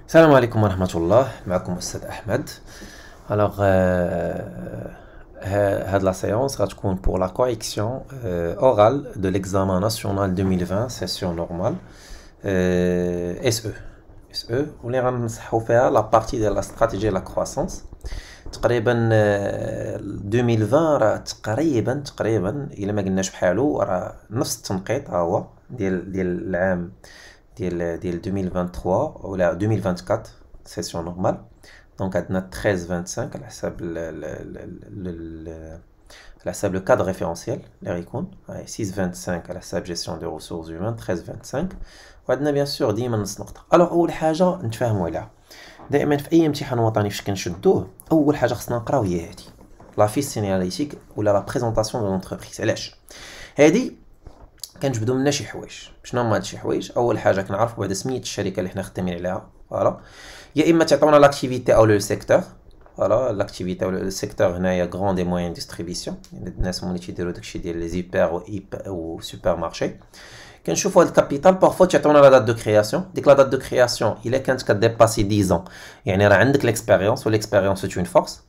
السلام عليكم ورحمة الله. معكم أستاذ أحمد. Alors, هاد لا séance غتكون pour la correction orale de l'examen national 2020 session normale SE. SE واللي غنصحو فيها لا بارتي ديال لا استراتيجي لا كرواسونس. تقريبا 2020 راه تقريبا الا ما قلناش بحالو راه نفس التنقيط ها هو ديال العام ديال 2023 ولا 2024 سيسيون نورمال. دونك عندنا 1325 على حساب على حساب لو كادر ريفيرونسيال اللي غيكون 625 على حساب جيستيون دو ريسورس هيومان 1325. وعندنا بيان سور ديما نص نقطه. الوغ اول حاجه نتفاهموا عليها دائما في اي امتحان وطني فاش كنشدوه اول حاجه خصنا نقراو هي هادي لا فيش سيناليتيك ولا لا بريزونطاسيون دو لونتربريز. علاش هادي كنجبدوا منها شي حوايج؟ شنو هما هاد شي حوايج؟ اول حاجه كنعرفوا بعدا سميه الشركه اللي حنا خدامين عليها، فوالا، يا اما تعطونا لاكتيفيتي او لو سيكتور. فوالا لاكتيفيتي او لو سيكتور هنايا غروند اي موين ديستريبيسيون، يعني الناس هما اللي تيديروا داكشي ديال لي زيبر و سوبر مارشي. كنشوفوا هاد الكابيتال بارفو تعطونا لا دات دو كرياسيون. ديك لا دات دو كرياسيون الا كانت كديباسي 10 ans يعني راه عندك ليكسبيريونس، والاكسبيريونس سي اون فورس.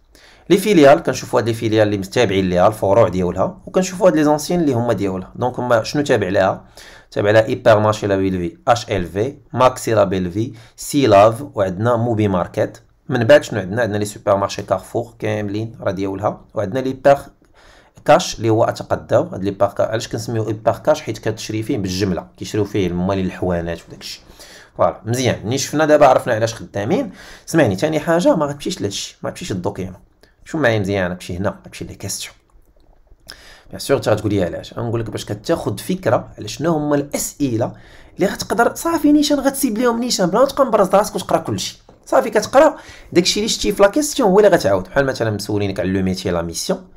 لي فيليال كنشوفوا هاد لي فيليال اللي متابعين ليها الفروع ديالها، وكنشوفوا هاد لي زونسيين اللي هما ديالها. دونك هما شنو تابع لها؟ تابع لها ايبر مارشي لا بيلفي اش ال في، ماكسي لا بيلفي، سي لاف، وعندنا موبي ماركت. من بعد شنو عندنا لي سوبر مارشي كارفور كاملين راه ديالها، وعندنا لي بير كاش اللي هو اتقداو. هاد لي بار علاش كنسميو ايبر كاش؟ حيت كتشري فيه بالجمله، كيشريو فيه الموالين الحوانات وداكشي. فوالا مزيان. ملي شفنا دابا عرفنا علاش خدامين. سمعني، ثاني حاجه ما غتمشيش لهادشي، ما غتمشيش للدوكيمون. شوف معايا مزيان، غتمشي هنا غتمشي لي كاستيون. بيان سور انت غتقول لي علاش، غنقول لك باش كتاخذ فكره على شنو هما الاسئله اللي غتقدر صافي نيشان غتسيب لهم نيشان بلا ما تبقى مبرز راسك وتقرا كلشي. صافي كتقرا داكشي اللي شتي في لا كيستيون هو اللي غتعاود. بحال مثلا مسولينك على لو ميتي لا ميسيون،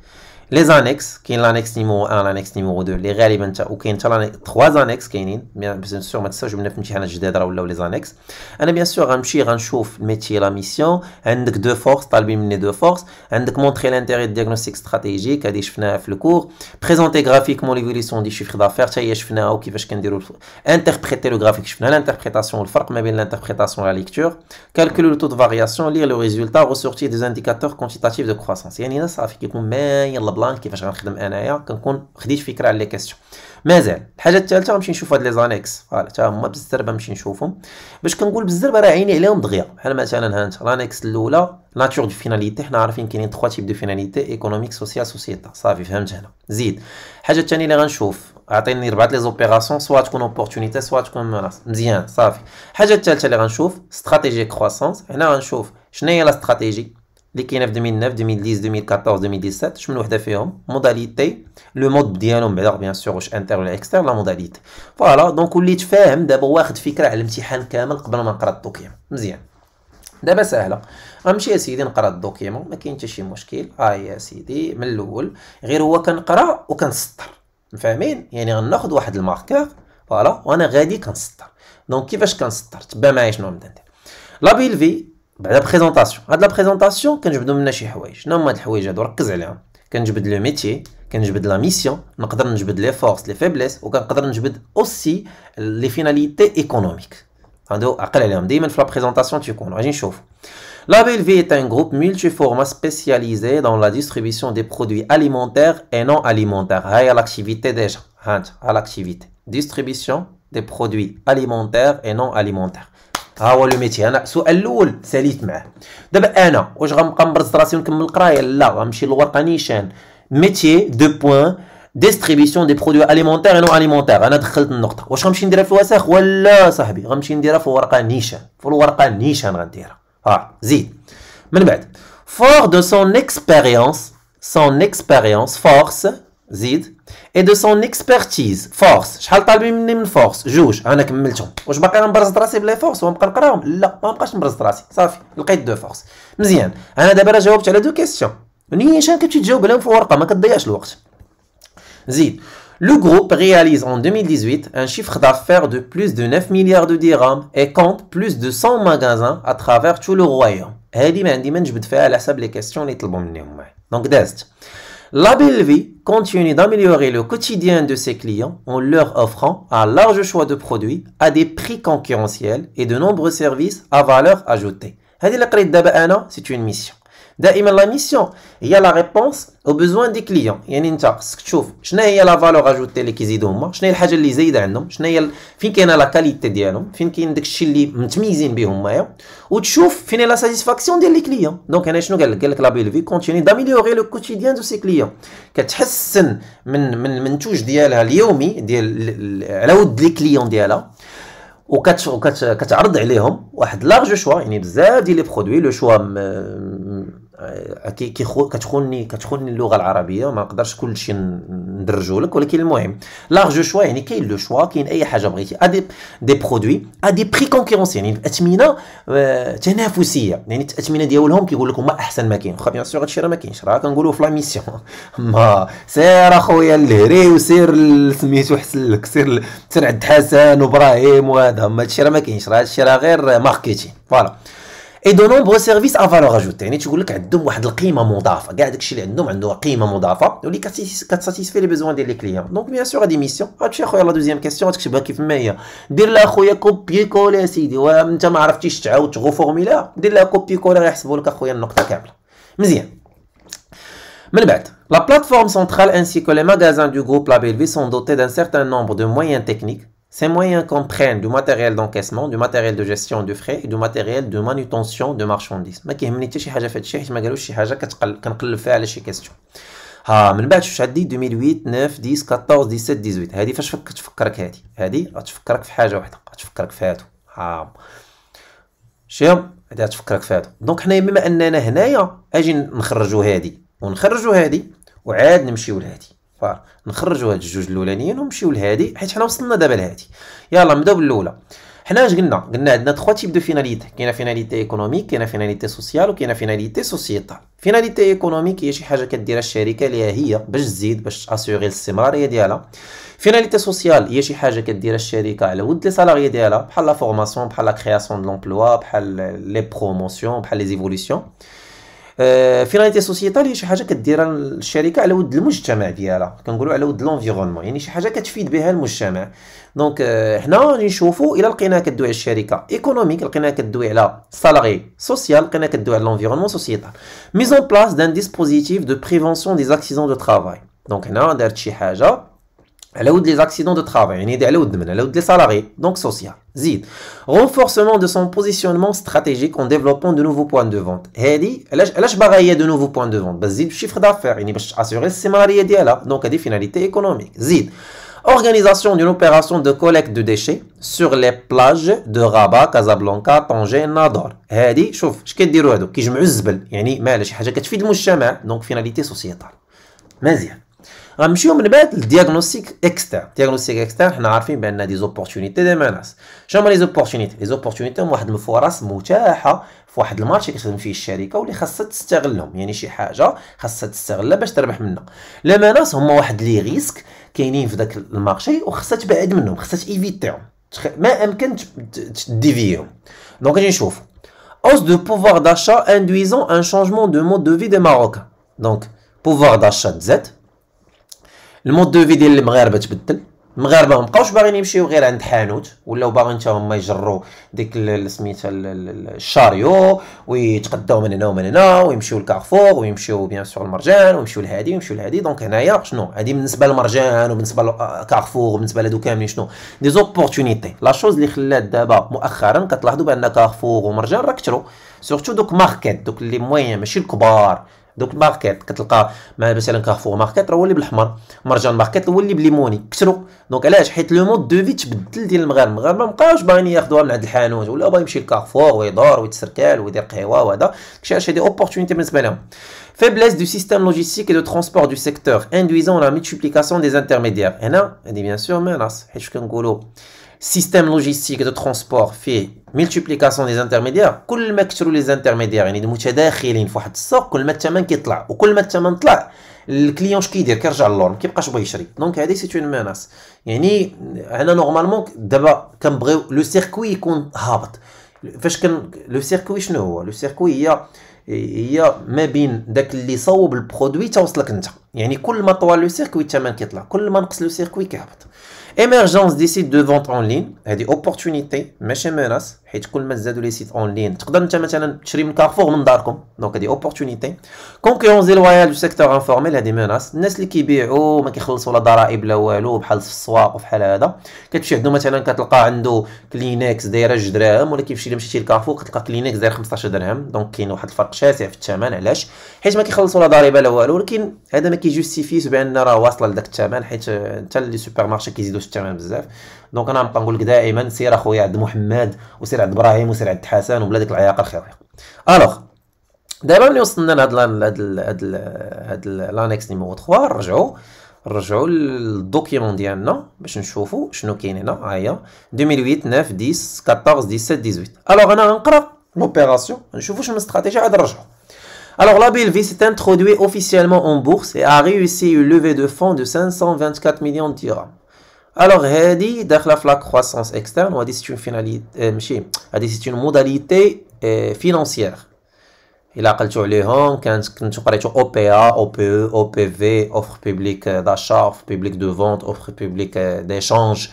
لي زانيكس. كاين لانيكس نيميرو 1 لانيكس نيميرو 2 اللي غالبا وكاين حتى 3 زانيكس كاينين. بيان سور ما تنساوش بنا في الامتحانات الجداد راه ولاو لي زانيكس. انا بيان سور غنمشي غنشوف الميتي لا ميسيون. عندك دو فورس، طالبين مني دو فورس. عندك مونطري لانتيري دياغنوستيك استراتيجيك، هادي شفناها في الكور. بريزونتي غرافيكمون ليفوليسيون دي شيفر دافير، حتى هي شفناها وكيفاش كنديروا. انتربريتي لو غرافيك شفنا لانتربريتاسيون والفرق ما بين لانتربريتاسيون و لا ليكتور. كالكولو لو تو دو فارياسيون، لير لو ريزولتا، ressortir des indicateurs quantitatifs de croissance. يعني هنا صافي كيكون ماين البلان كيفاش غنخدم انايا، كنكون خديت فكره على لي كيسيون. مازال الحاجه الثالثه غنمشي نشوف هاد لي زانيكس، فوالا حتى هما بالزربه نمشي نشوفهم. باش كنقول بالزربه راه عيني عليهم دغيا. بحال مثلا ها انت لانيكس الاولى ناتور دو فيناليتي، حنا عارفين كاينين 3 تيب دو فيناليتي: ايكونوميك، سوسيال، سوسيتا. صافي فهمت هنا. زيد الحاجه الثانيه اللي غنشوف، عطيني 4 لي زوبيراسيون، سوا تكون اوبورتونيتي سوا تكون مناص. مزيان صافي. الحاجه الثالثه اللي غنشوف استراتيجي كرواسونس. هنا غنشوف شنو هي لا استراتيجي اللي كاينه في 2009 2010 2014 2017. شمن وحده فيهم؟ موداليتي، لو مود ديالهم بعدا بيان سور واش انتر ولا اكسترن، لا موداليتي. فوالا دونك وليت فاهم دابا، واخد فكره على الامتحان كامل قبل ما نقرا الدوكيمون. مزيان. دابا ساهله، غنمشي يا سيدي نقرا الدوكيمون، ما كاين حتى شي مشكل. يا سيدي من الاول غير هو كنقرا وكنسطر، فاهمين؟ يعني غناخذ واحد الماركور فوالا وانا غادي كنسطر. دونك كيفاش كنسطر؟ تبع معايا شنو غنبدا ندير. لا بيلفي بعدا بريزونطاسيون. هاد لا بريزونطاسيون كنجبدو منها شي حوايج. شنو هما هاد الحوايج هادو؟ ركز عليهم. كنجبد لو ميتي، كنجبد لا ميسيون، نقدر نجبد لي فورس لي فيبليس، وكنقدر نجبد اوسي لي فيناليتي ايكونوميك. هادو عقل عليهم ديما في لا بريزونطاسيون تيكون. غادي نشوف. La BLV est un groupe multiformat spécialisé dans la distribution des produits alimentaires et non alimentaires. هاي l'activité déjà. ها l'activité. Distribution des produits alimentaires et non alimentaires. ها هو لو ميتي. انا السؤال الاول ساليت معاه. دابا انا واش غنبقى نبرز راسي ونكمل القرايه؟ لا، غنمشي للورقه نيشان ميتي دو بوين ديستريبيسيون دي برودوي اليمونتير اي نون اليمونتير. انا دخلت النقطه. واش غنمشي نديرها في الوساخ ولا صاحبي؟ غنمشي نديرها في الورقه نيشان. في الورقه نيشان غنديرها. زيد من بعد. fort de son expérience force زيد et de son expertise force. شحال طالبين مني من فورس؟ جوج. انا كملتهم. واش باقي غنبرز راسي بلا فورس ونبقى نقراهم؟ لا، ما بقاش نبرز راسي. صافي لقيت دو فورس. مزيان. انا دابا راه جاوبت على دو كيسيون، نيشان كتمشي تجاوب عليهم في الورقه، ما كتضيعش الوقت. زيد. Le groupe réalise en 2018 un chiffre d'affaires de plus de 9 milliards de dirhams et compte plus de 100 magasins à travers tout le royaume. هادي ما عندي ما نجبد فيها على حساب لي كيسيون اللي طلبوا مني معايا. دونك دازت. La belle vie continue d'améliorer le quotidien de ses clients en leur offrant un large choix de produits à des prix concurrentiels et de nombreux services à valeur ajoutée. هذه اللي قريت دابا أنا c'est une mission. دائما لا ميسيون هي لا ريبونس او بوزوان دي كليون. يعني انت خصك تشوف شنو هي لا فالور اجوتي اللي كيزيدوا هما، شنو هي الحاجه اللي زايده عندهم، شنو هي فين كاينه لا كاليتي ديالهم، فين كاين داكشي اللي متميزين به هما، وتشوف فين لا ساتيسفاكسيون ديال لي كليون. دونك هنا شنو قال لك لا بيل في كونتيني داميليوري لو كوتيديان دو سي كليون، كتحسن من المنتوج ديالها اليومي ديال على ود لي كليون ديالها، وكتعرض عليهم واحد لارج شوا، يعني بزاف ديال لي برودوي. لو شوا كتخوني اللغه العربيه، ما نقدرش كلشي ندرجو لك، ولكن المهم لارج شوا يعني كاين لو شوا، كاين اي حاجه بغيتي دي برودوي ا دي بري كونكورونسيال، يعني اثمنه تنافسيه. يعني التاثمنه ديالهم كيقول لكم ما احسن ما كاين. واخا بيان سور هادشي راه ما كاينش، راه كنقولوا في لا ميسيون ما سير اخويا للهري وسير سميتو حسن لك، سير عند حسن وابراهيم وهذا، ما هادشي راه ما كاينش، راه هادشي راه غير ماركتين. فوالا اي دو نومبرو سيرفيس ا فالور اجوتي، يعني تقول لك عندهم واحد القيمه مضافه، كاع داكشي اللي عندهم عنده قيمه مضافه واللي كتساتيسفي لي بيزوان ديال لي كليون. دونك بيان سور هادي ميسيون. هادشي اخويا لا دوزيام كيسيون غتكتبها كيف ما هي، دير لها اخويا كوبي كولي سيدي، وانت ما عرفتيش تعاود تغوفورميلا دير لها كوبي كولي غيحسبوا لك اخويا النقطه كامله. مزيان. من بعد la plateforme centrale ainsi que les magasins du groupe La Belle Vie sont dotés d'un certain nombre de moyens techniques. Ces moyens comprennent du matériel d'encaissement, du matériel de gestion de frais et du matériel de manutention de marchandises. ما كيهمني حتى شي حاجه في هادشي، حيت ما قالوش شي حاجه كنقلب فيها على شي كيستيون. من بعد واش عندي 2008 9 10 14 17 18. هادي فاش كتفكرك هادي غتفكرك في حاجه واحده، غتفكرك في هادو. شيم هادي غتفكرك في هادو. دونك حنا بما اننا هنايا اجي نخرجوا هادي ونخرجوا هادي وعاد نمشيو لهادي، فنخرجوا هاد الجوج الاولانيين ونمشيو لهادي، حيت حنا وصلنا دابا لهادي. يلا نبداو بالاولى. حنا اش قلنا عندنا 3 تيب دو فيناليتي، كاينه فيناليتي ايكونوميك، كاينه فيناليتي سوسيال، وكاينه فيناليتي سوسيتال. فيناليتي ايكونوميك هي شي حاجه كديرها الشركه اللي هي باش تزيد، باش تاسيغي الاستمراريه ديالها. فيناليتي سوسيال هي شي حاجه كديرها الشركه على ود لي سالاريي ديالها، بحال لا فورماسيون، بحال لا كرياسيون دو لومبلوا، بحال لي بروموسيون، بحال لي زيفولوسيون. فيناليتي سوسيتال هي شي حاجه كديرها الشركه على ود المجتمع ديالها، كنقولوا على ود لونفيرونمون، يعني شي حاجه كتفيد بها المجتمع. دونك حنا غادي نشوفوا الى لقيناها كدوي على الشركه ايكونوميك، لقيناها كدوي على السالاري سوسيال، لقيناها كدوي على لونفيرونمون سوسيتال. ميز اون بلاس دان ديسبوزيتيف دو بريفونسيون دي اكسيدون دو ترافاي. دونك هنا دارت شي حاجه على ود لي اكسيدون دو ترافاي، يعني دي على ود من على ود لي سالاري، دونك سوسيال. زيد renforcement de son positionnement stratégique en développant de nouveaux points de vente. هادي علاش باغا هي دو نوفو بوين دو فونت؟ باش تزيد الشيفر دافير، يعني باش تاسيغي الاستمراريه ديالها. دونك هادي فيناليتي ايكونوميك. زيد organisation d'une opération de collecte de déchets sur les plages de Rabat, Casablanca, Tanger, Nador. هادي شوف اش كيديروا هادو، كيجمعوا الزبل، يعني مالا شي حاجه كتفيد المجتمع. دونك فيناليتي سوسيتال. مزيان. غنمشيو من بعد للدياغنوستيك اكسترن. دياغنوستيك اكسترن حنا عارفين بان دي زوبورتونيتي دي ماناس. شنو هما لي زوبورتونيتي؟ لي زوبورتونيتي هما واحد الفرص متاحه في واحد المارشي كتخدم فيه الشركه واللي خاصها تستغلهم، يعني شي حاجه خاصها تستغلها باش تربح منها. لي ماناس هما واحد لي ريسك كاينين في داك المارشي وخاصها تبعد منهم، خاصها تيفيتيهم، ما امكن تديفيهم. دونك غادي نشوف hausse de pouvoir d'achat induisant un changement de mode de vie des Marocains. دونك pouvoir d'achat تزاد، المود دو في ديال المغاربه تبدل. المغاربه ما بقاوش باغيين يمشيو غير عند حانوت، ولاو باغيين حتى هما يجروا ديك سميتها الشاريو ويتقداو من هنا ومن هنا ويمشيو لكارفور ويمشيو بيان سور المرجان ويمشيو لهادي ويمشيو لهادي. دونك هنايا شنو هادي بالنسبه للمرجان وبالنسبه لكارفور وبالنسبه لهادو كاملين شنو دي زوبورتونيتي. لا شوز اللي خلات دابا مؤخرا كتلاحظوا بان كارفور ومرجان راه كثروا، سورتو دوك ماركت، دوك اللي موين ماشي الكبار، دوك الماركت كتلقى مثلا كارفور ماركت راه هو اللي بالاحمر، مرجان ماركت هو اللي بليموني كثروا. دونك علاش؟ حيت لو مود دو في تبدل ديال المغاربه ما بقاوش باغيين ياخذوها من عند الحانوت، ولا باغي يمشي لكارفور ويدور ويتسركال ويدير قهوه وهذا كشي دي اوبورتونيتي بالنسبه لهم. Faiblesse du système logistique et de transport du secteur induisant la multiplication des intermédiaires. هنا هادي بيان سور ميناس، حيت كنقولوا سيستيم لوجيستيك دو ترونسبور فيه ملتيبليكاسيون دي انترميديير، كل ما كثروا لي انترميديير يعني المتداخلين في واحد السوق كل ما الثمن كيطلع، وكل ما الثمن طلع الكليون اش كيدير؟ كيرجع للور، ما كيبقاش بغا يشري. دونك هذه سي اون ميناس. يعني انا نورمالمون دابا كنبغيو لو سيركوي يكون هابط. فاش كان لو سيركوي شنو هو؟ لو سيركوي هي ما بين داك اللي صوب البرودوي توصلك انت. يعني كل ما طوال لو سيركوي الثمن كيطلع، كل ما نقص لو سيركوي كيهبط. ايمرجونس دي سيت دو فونت اون لين، هذه اوبورتونيتي ماشي مناس، حيت كل ما زادوا لي سيت اون لين تقدر انت مثلا تشري من كارفور من داركم، دونك هذه اوبورتونيتي. كونكورونس ديلويال دو سيكتور انفورميل، هذه مناس، الناس اللي كيبيعوا ما كيخلصوا لا ضرائب لا والو بحال في السواق وفحال هذا، كتمشي عندو مثلا كتلقى عنده كلينكس دايره 2 دراهم، ولكن الا مشيتي لكارفور كتلقى كلينكس داير 15 درهم، دونك كاين واحد الفرق شاسع في الثمن. علاش؟ حيت ما كيخلصوا لا ضريبه لا والو، ولكن هذا ما كيجوستيفيش بان راه واصله لذاك الثمن، حيت حتى لي سوبر مارشي كيزيدوا الثمن بزاف. دونك انا نبقى نقول لك دائما سير اخويا عند محمد، وسير عند ابراهيم، وسير عند حسن، وبلا ديك العياقه الخيريه. الوغ دابا ملي وصلنا لهاد لانكس نيميرو 3، نرجعوا للدوكيومون ديالنا باش نشوفوا شنو كاين هنا. ها هي 2008 9 10 14 17 18. الوغ انا غنقرا لوبيراسيون نشوفوا شنو الاستراتيجيه عاد نرجعوا. Alors la BLV s'est introduit officiellement en bourse et a réussi une levée de fonds de 524 millions de dirhams. Alors هذه داخله في لا croissance externe، وهذه c'est une finalité ماشي هذه c'est une modalité financière. إلا عقلتوا عليهم كنتو قريتو OPA OPE OPV offre publique d'achat offre publique de vente offre publique d'échange،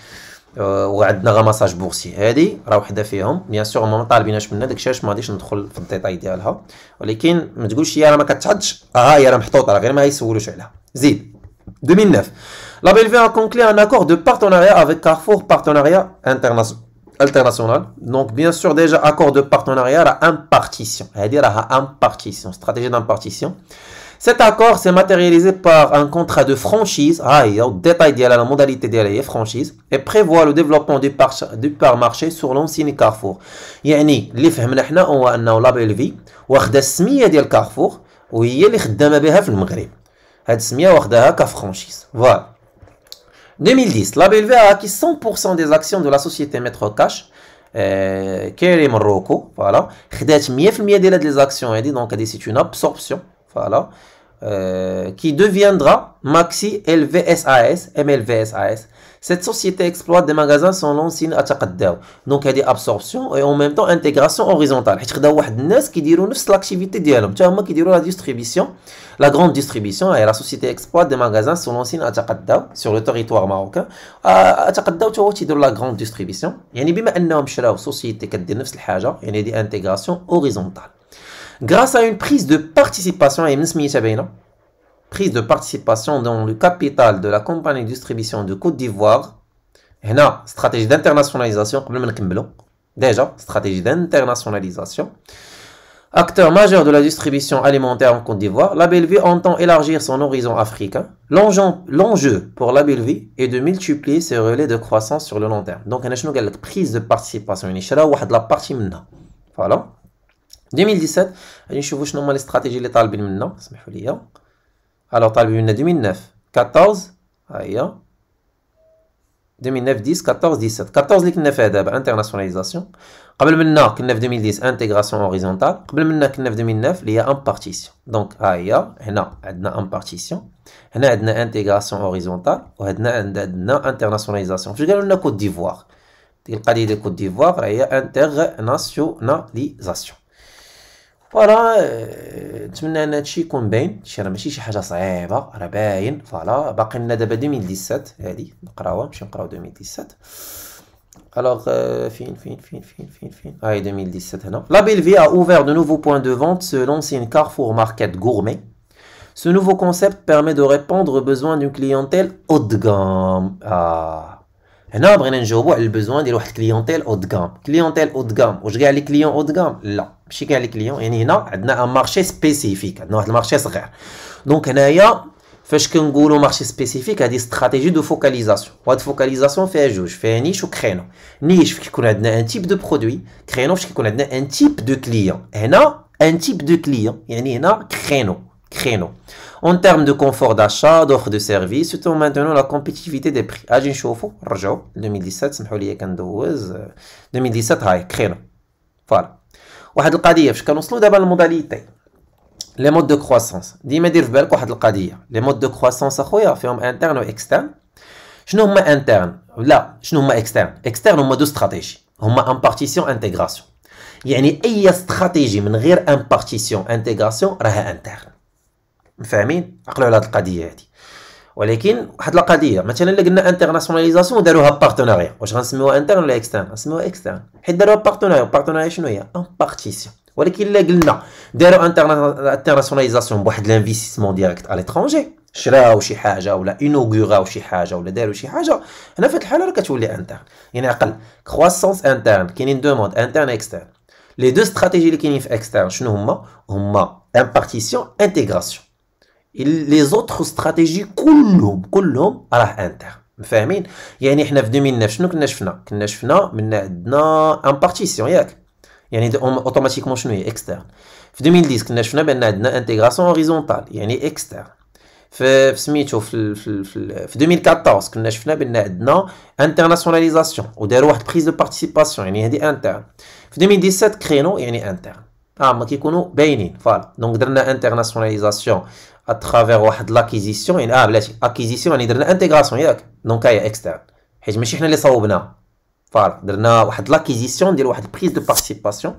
وعندنا غماساج بورسي. هذه راه وحده فيهم. بيان سور هما ما طالبيناش منا داكشي علاش ما غاديش ندخل في الديتاي ديالها، ولكن ما تقولش هي راه ما كتحطش، ها هي راه محطوطه، راه غير ما يسولوش عليها. زيد 2009 la BLV a conclu un accord de partenariat avec Carrefour, partenariat international. Donc bien sûr déjà accord de partenariat à impartition. C'est-à-dire à impartition, stratégie d'impartition. Cet accord s'est matérialisé par un contrat de franchise, détail de la modalité de la franchise, et prévoit le développement du marché sur l'enseigne Carrefour. يعني اللي فهمنا حنا هو انه لا BLV واخده السميه ديال كارفور وهي اللي خدامه بها في المغرب. هاد السميه واخداها كفرانشيز. فوالا 2010 la BLV a acquis 100% des actions de la société Metro Cash Kerry Morocco. Voilà, خدات 100% ديال هاد لي زاكسيون هادي، دونك هادي سي اون ابسوربسيون. فوالا qui deviendra Maxi LVSAS MLVSAS. Cette société exploite des magasins sans l'enseigne أتقداو. دونك هادي ابسوربسيون et en même temps intégration horizontale، حيت خداو واحد الناس كيديروا نفس لاكتيفيتي ديالهم، حتى هما كيديروا لا ديستريبيسيون la grande distribution. Et la société exploite des magasins sur l'enseigne أتقداو sur le territoire marocain. أتقداو تا هو تيدير la grande distribution، يعني بما انهم شراو سوسيتي كدير نفس الحاجه، يعني دي intégration horizontale. Grâce à une prise de participation et prise de participation dans le capital de la compagnie de distribution de Côte d'Ivoire. هنا stratégie d'internationalisation قبل ما نكملوا. Déjà stratégie d'internationalisation. Acteur majeur de la distribution alimentaire en Côte d'Ivoire, la BLV entend élargir son horizon africain. L'enjeu pour la BLV est de multiplier ses relais de croissance sur le long terme. Donc هنا شنو قال لك prise de participation، يعني شراو واحد لا بارتي منها. Voilà. 2017 غادي نشوفوا شنو هما لي استراتيجي اللي طالبين منا. اسمحوا لي. الوغ طالبين منا 2009 14 ها هي 2009 10 14 17. 14 اللي كنا فيها دابا انترناسيوناليزاسيون، قبل منا كنا في 2010 انتيغراسيون اوريزونتال، قبل منا كنا في 2009 اللي هي امبارتيسيون. دونك ها هي هنا عندنا امبارتيسيون، هنا عندنا انتيغراسيون اوريزونتال، وهنا عندنا انترناسيوناليزاسيون. فاش قالوا لنا كوت ديفوار، ديك القضيه ديال كوت ديفوار هي انترناسيوناليزاسيون. فوالا نتمنى ان هادشي يكون باين، هادشي راه ماشي شي حاجه صعيبه، راه باين. فوالا باقي لنا دابا 2017 هادي نقراوها، نمشي نقراو 2017. الوغ فين هاي 2017 هنا. La BLV a ouvert de nouveaux points de vente selon l'enseigne Carrefour Market Gourmet. Ce nouveau concept permet de répondre aux besoins d'une clientèle haut de gamme. هنا بغينا نجاوبوا على البزوان ديال واحد كليونتيل او دغام. كليونتيل او دغام واش كاع لي كليون او دغام؟ لا ماشي كاع لي كليون، يعني هنا عندنا ان مارشي سبيسيفيك، عندنا واحد المارشي صغير. دونك هنايا فاش كنقولوا مارشي سبيسيفيك هذه استراتيجي دو فوكاليزاسيون، وهاد فوكاليزاسيون فيها جوج، فيها نيش وكرينو. نيش فاش كيكون عندنا ان تيب دو برودوي، كرينو فاش كيكون عندنا ان تيب دو كليون. هنا ان تيب دو كليون يعني هنا كرينو. En termes de confort d'achat, d'offre de service, tout en maintenant la compétitivité des prix. اجي نشوفوا نرجعوا 2017. سمحوا لي كندوز 2017 هاي كرينو. فوالا واحد القضيه فاش كنوصلوا دابا للموداليتي لي مود دو كرواسونس، ديما دير في بالك واحد القضيه. لي مود دو كرواسونس اخويا فيهم انترن و اكسترن. شنو هما انترن؟ لا شنو هما اكسترن؟ اكسترن هما دو استراتيجي، هما امبارتيسيون انتيغراسيون. يعني اي استراتيجي من غير امبارتيسيون انتيغراسيون راها انترن. فاهمين؟ عقلوا على هاد القضيه هادي. ولكن واحد القضيه مثلا الا قلنا انترناسيوناليزاسيون وداروها بارتناريا، واش غنسميوها انترن ولا اكسترن؟ غنسميوها اكسترن حيت داروها بارتناريا. بارتناريا شنو هي؟ ان بارتيسيون. ولكن الا قلنا داروا انترناسيوناليزاسيون بواحد لانفيستيسمون ديريكت على ليترونجي، شراو شي حاجه ولا انوغوراو شي حاجه ولا داروا شي حاجه، هنا في الحاله راه كتولي انترن. يعني عقل كرواسونس انترن، كاينين دوموند انترن اكسترن. لي دو استراتيجي اللي كاينين في اكسترن شنو هما امبارتيسيون انتيغراسيون. لي زوطخ استراتيجي كلهم راه انترن. فاهمين؟ يعني حنا في 2009 شنو كنا شفنا من عندنا امبارتيسيون ياك، يعني اوتوماتيكمون شنو هي اكسترن. في 2010 كنا شفنا بان عندنا انتيغراسيون هوريزونتال يعني اكسترن. في سميتو في 2014 كنا شفنا بان عندنا انترناسيوناليزاسيون وداروا واحد بريز دو بارتيسيباسيون يعني هذه انترن. في 2017 كرينو يعني انترن. ما كيكونوا باينين. فوالا دونك درنا انترناسيوناليزاسيون اترافير واحد لاكيزيسيون، يعني بلاتي اكيزيسيون يعني درنا انتيغراسيون ياك، دونك هي اكسترن حيت ماشي حنا اللي صوبناها. فوالا درنا واحد لاكيزيسيون ديال واحد بريز دو بارتيسيباسيون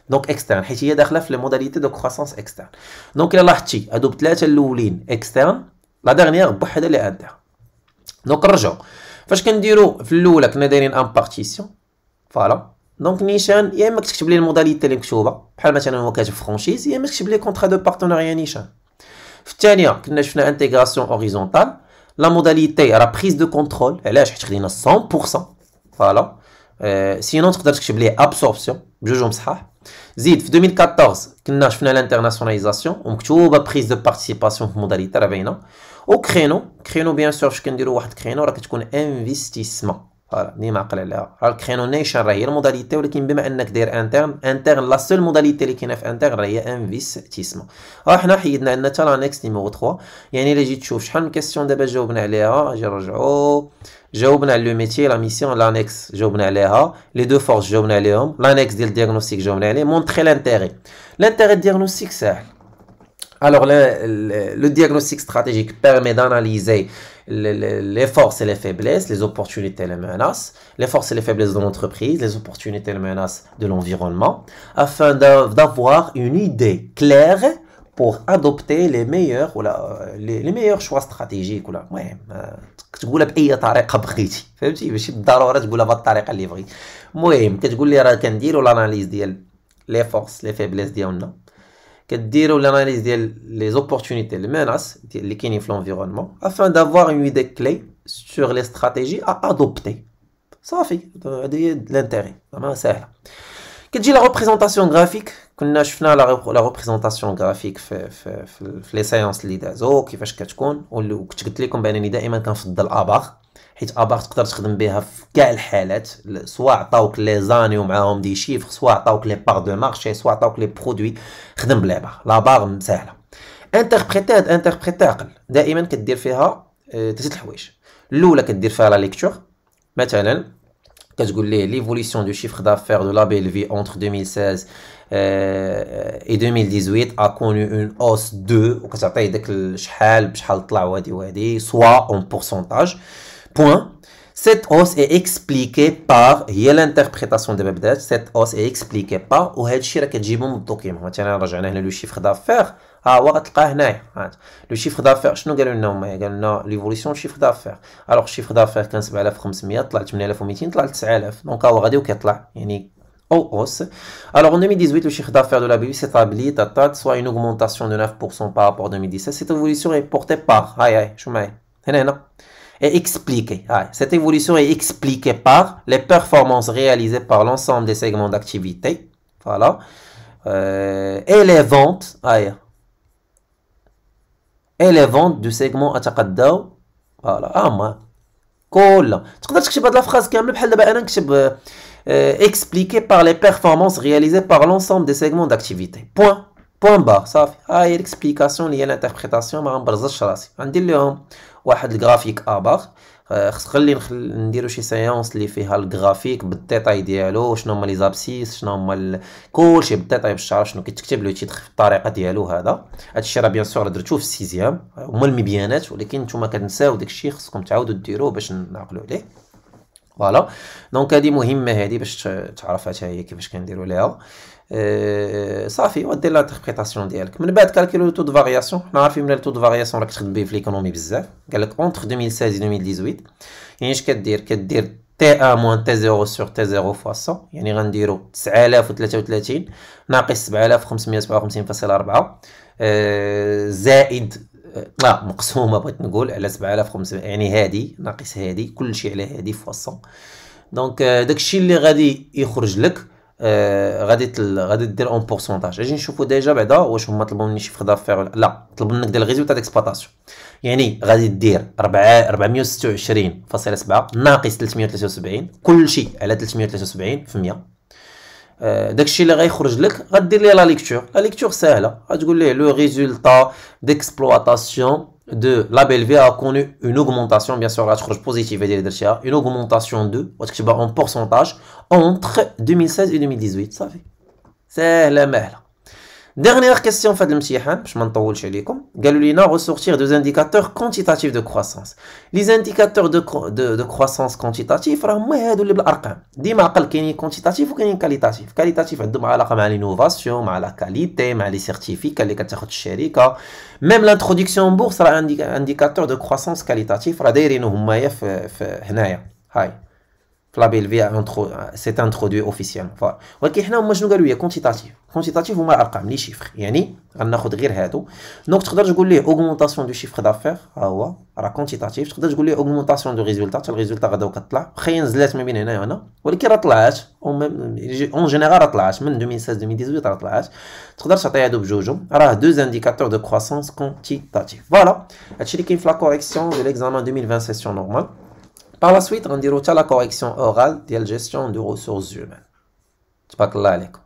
دونك اكسترن حيت هي داخله في لي موداليتي دو كرواسونس اكسترن. دونك الا لاحظتي هادو بثلاثه الاولين اكسترن، لا ديرنيير بوحدها اللي انترن. دونك نرجعو فاش كنديرو في الاولى كنا دايرين ان بارتيسيون. فوالا دونك نيشان يا اما كتكتب لي الموداليتي اللي مكتوبه بحال مثلا هو كاتب فرانشيز، يا اما تكتب لي كونطرا دو بارتناريا نيشان. في الثانيه كنا شفنا انتيغراسيون هوريزونتال، لا موداليتي راه بريز دو كونترول. علاش؟ حيت خدينا 100%. فوالا سينون تقدر تكتب ليه ابسوربسيون بجوجهم صحاح. زيد في 2014 كنا شفنا لانترناسيوناليزاسيون ومكتوبه بريز دو بارتيسيباسيون في موداليتي راه باينه. وكرينو بيان سور فاش كنديروا واحد كرينو راه كتكون انفستيسمون. فوالا ديما عقل عليها، راه الكرينو نيشان راه هي الموداليتي، ولكن بما انك داير انترن لا سول موداليتي اللي كاينه في انترن راه هي انفستيسمون. حنا حيدنا عندنا حتى لانكس نيميرو 3. يعني الا جيت تشوف شحال من كيسيون دابا جاوبنا عليها، اجي نرجعوا جاوبنا على لو ميتي لا ميسيون لانكس جاوبنا عليها، لي دو فورس جاوبنا عليهم، لانكس ديال الدياغنوستيك جاوبنا عليه. مونطري لانتيغي دياغنوستيك ساهل. Alors, le diagnostic stratégique permet d'analyser les forces et les faiblesses, les opportunités et les menaces, les forces et les faiblesses de l'entreprise, les opportunités et les menaces de l'environnement, afin d'avoir une idée claire pour adopter les meilleurs choix stratégiques. المهم كتقولها باي طريقه بغيتي، فهمتي؟ ماشي بالضروره تقولها بهاد الطريقه اللي بغيتي. المهم كتقول لي راه كنديروا لاناليز ديال لي فورس لي فيبليس ديالنا، كديروا لاناليز ديال لي زوبورتونيتي لي ميناس اللي كاينين في لونفيرونمون afin d'avoir une idée clé sur les stratégies à adopter. صافي هذه هي لانتيغي، زعما ساهله. كتجي لا ريبريزونطاسيون غرافيك. كنا شفنا لا ريبريزونطاسيون غرافيك في لي سايونس اللي دازو كيفاش كتكون، وكنت قلت لكم بانني دائما كنفضل اباغ، حيت اباغ تقدر تخدم بها في كاع الحالات، سواء عطاوك لي زاني ومعاهم دي شيفر، سواء عطاوك لي بار دو مارشي، سواء عطاوك لي برودوي، خدم لاباغ ساهله. انتربريتي عقل دائما كدير فيها ثلاث الحوايج. الاولى كدير فيها لا ليكتور، مثلا كتقول ليه ليفوليسيون دو شيفر دافير دو لا BLV entre 2016 et 2018 a connu une hausse de، وكتعطيه داك شحال بشحال طلع وهادي soit en pourcentage. Point. Cette hausse est expliquée par، هي l'interprétation دابا بدات، cette hausse est expliquée par، وهذا الشيء راه كتجيبو من الدوكيمون. مثلا رجعنا هنا لو شيفر دافير، هو غتلقاه هنايا. لو شيفر دافير شنو قالوا لنا هما؟ قالوا لنا ليفوليسيون شيفر دافير. الوغ الشيفر دافير كان 7500 طلع 8200 طلع 9000، دونك هو غادي وكيطلع يعني au hausse. Alors en 2018, le chiffre d'affaires de la BV s'établit à soit une augmentation de 9% par rapport à 2017. Cette évolution est portée par est expliquée. Cette évolution est expliquée par les performances réalisées par l'ensemble des segments d'activité. Voilà. Et les ventes. Et les ventes du segment أتقدم. Voilà. كلها تقدر تكتب هاد الفراز كامله بحال دابا انا نكتب expliqué par les performances réalisées par l'ensemble des segments d'activité. Point barre. صافي هاي الاكسبليكاسيون اللي هي الانتربريتاسيون. ما غنبرزش راسي، غندير لهم واحد الجرافيك اباغ. خلي نديرو شي سيونس اللي فيها الجرافيك بالديتاي ديالو، شنو هما لي زابسيس، شنو هما كلشي بالديتاي بالشعر، شنو كيتكتب له تيدخل في الطريقه ديالو. هادشي راه بيان سور درتوه في السيزيام هما المبيانات، ولكن نتوما كتنساو داكشي، خصكم تعاودوا ديروه باش نعقلوا عليه. فوالا. دونك هادي مهمه هادي باش تعرف حتى هي كيفاش كنديروا ليها. صافي ودير لانتربريتاسيون ديالك. من بعد كالكيلو لو تو دو فارياسيون. حنا عارفين بلي لو تو دو فارياسيون راك تخدم به في ليكونومي بزاف. قال لك اونتر 2016 و 2018 يعني اش كدير؟ كدير تي 1 موان تي 0 سور تي 0 فوا 100 يعني غنديرو 9033 ناقص 7557.4 زائد لا مقسومه بغيت نقول على 7500 يعني هادي ناقص هادي كلشي على هادي فوا 100. دونك داكشي اللي غادي يخرج لك غادي دير اون بورسونتاج. اجي نشوفوا ديجا بعدا واش هما طلبوا مني شيفر دافير لا طلبوا منك دير ريزولتا ديكسبلوطاسيون. يعني غادي دير 426.7 ناقص 373 كلشي على 373 في 100. داكشي اللي غيخرج لك غدير ليه لا ليكتور ساهله. غتقول ليه لو ريزولتا ديكسبلوطاسيون de la BLV a connu une augmentation, bien sûr, positive, une augmentation de, en pourcentage, entre 2016 et 2018. Ça fait. C'est la merde. Dernière question في هذا الامتحان باش ما نطولش عليكم. قالوا لينا ressortir deux indicateurs quantitatifs de croissance. Les indicateurs de croissance quantitatifs راهم هادو اللي بالارقام. ديما عقل كاينين كونتيتاتيف وكاينين كاليتاتيف. كاليتاتيف عندهم علاقه مع لينوفاسيون مع لا كاليتي مع لي سيرتيفيكا اللي كتاخذ الشركه. ميم لانتروداكسيون بورس راه انديكاتور دو كرواسونس كاليتاتيف راه دايرينو هما في هنايا هاي في لا BLV سي انترودوي اوفيسيالمون. ولكن حنا هما شنو قالوا لي؟ كونتيتاتيف هما الارقام لي شيفر. يعني غناخذ غير هادو. دونك تقدر تقول ليه اوغمونطاسيون دو شيفر دافير ها هو راه كونتيتاتيف. تقدر تقول ليه اوغمونطاسيون دو ريزولتا حتى الريزولتا غدا وكطلع واخا نزلات ما بين هنا وهنا ولكن راه طلعات اون جينيرال راه طلعات من 2016 2018 راه طلعات. تقدر تعطي هادو بجوجهم راه دوز انديكاتور دو كرواسونس كونتيتاتيف. فوالا هادشي اللي كاين في لا كوريكسيون دو ليكزامان 2020 سيسيون نورمال. Par la suite, on dira la correction orale de la gestion des ressources humaines. تبارك الله عليكم.